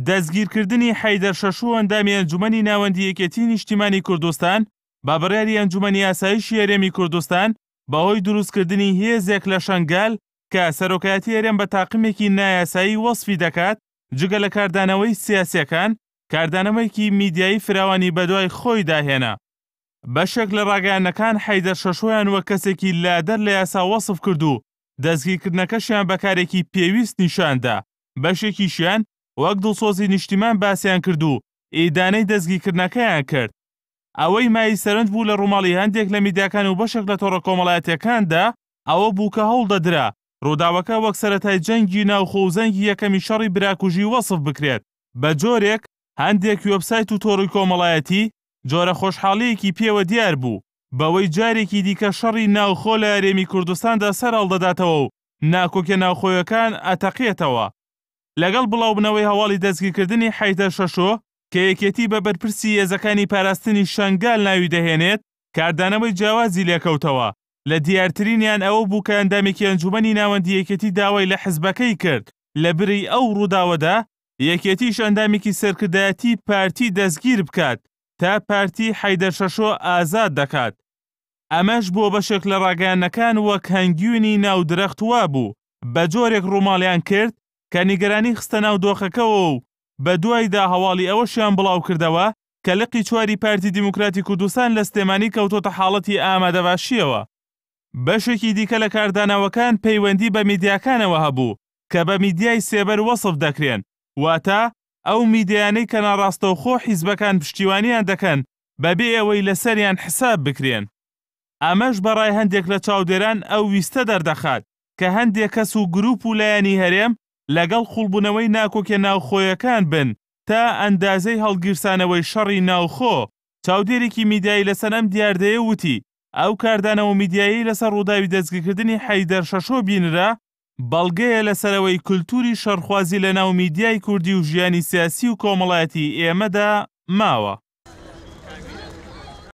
دەستگیرکردنی حەیدەر شەشوو ئەندامی ئەنجومەنی ناوەندی یەکێتی نیشتیمانی کوردستان با بەڕیاری ئەنجومەنی ئاسایشی هەرێمی کوردستان بەهۆی دروستکردنی هێزێک لە شەنگال کە سەرۆکایەتی هەرێم بە تاقیمێکی نایاسایی وەسفی دەکات جگە لە کاردانەوەی سیاسیەکان کاردانەوەیەکی میدیایی فراوانی بەدوای خۆی داهێنا. بەشێک لە ڕاگەیانەکان حەیدەر شەشۆیان وەک کەسێکی لادەر لە یاسا وەسف کرد و دەستگیرکردنەکەشیان بەکارێکی پێویست نیشاندا. بەشێکیشیان وەک دڵسۆزی نیشتیمان باسییان کرد و ئیدانەی دەستگیرکردنەکەیان کرد. ئەوەی مای سەرنج بوو لە ڕووماڵی هەندێک لە میدیاکان و بەشێک لە تۆڕە کۆمەڵایەتیەکاندا ئەوە بوو کە هەوڵ دەدرا ڕووداوەکە وەک سەرەتای جەنگی ناوخۆ و زەنگی یەکەمی شەڕی براکوژی وەسف بکرێت. بە جۆرێک هەندێک وێبسایت و تۆڕی کۆمەڵایەتی جۆرە خۆشحاڵیەکی پێوە دیار بوو بەوەی جارێکی دیکە شەڕی ناوخۆ لە هەرێمی کوردستاندا سەر هەڵدەداتەوە و ناکۆکە ناوخۆیەکان ئەتەقێتەوە. لەگەڵ بڵاوبنەوەی هەواڵی دەستگیرکردنی حەیدەر شەشۆ کە یەکێتی بە بەرپرسی هێزەکانی پاراستنی شەنگال ناوی دەهێنێت کاردانەوەی جیاوازی لێکەوتەوە. لە دیارترینیان ئەوە بوو کە ئەندامێکی ئەنجومەنی ناوەندی یەکێتی داوای لە حزبەکەی کرد لە بری ئەو ڕووداوەدا یەکێتیش ئەندامێکی سەرکردایەتی پارتی دەستگیر بکات تا پارتی حەیدەر شەشۆ ئازاد دەکات. ئەمەش بۆ بەشێک لە ڕاگەیانەکان وەک هەنگوێنی ناودرەختوا بوو بە جۆرێک ڕووماڵیان کرد کە نیگەرانی خستە ناو دۆخەکەەوە و بە دوایدا هەواڵی ئەوەشیان بڵاو کردەوە کە لقی چواری پارتی دیموکراتی کوردستان لە سلێمانی کەوتۆتە حاڵەتی ئامادەباشیەوە. بەشێکی دیکە لە کاردانەوەکان پەیوەندی بە میدیاکانەوە هەبوو کە بە میدیای سێبەر وەسف دەکرێن، واتە ئەو میدیانەی کە ناڕاستەوخۆ حیزبەکان پشتیوانیان دەکەن بەبێ ئەوەی لەسەریان حساب بکرێن. ئەمەش بەڕای هەندێک لە چاودێران ئەو ویستە دەردەخات کە هەندێک کەس و گروپ و لایەنی هەرێم لەگەڵ خوڵبوونەوەی ناکۆکێ ناوخۆیەکان بن تا ئەندازەی هەڵگیرسانەوەی شەڕی ناوخۆ. چاودێرێکی میدیایی لەسەر ئەم دیاردەیە وتی ئەو کاردانەوە میدیایی لەسەر ڕووداوی دەستگیرکردنی حەیدەر شەشۆ بینرا بەڵگەیە لەسەرەوەی کولتوری شەڕخوازی لە ناو میدیای کوردی و ژیانی سیاسی و کۆمەڵایەتی ئێمەدا ماوە.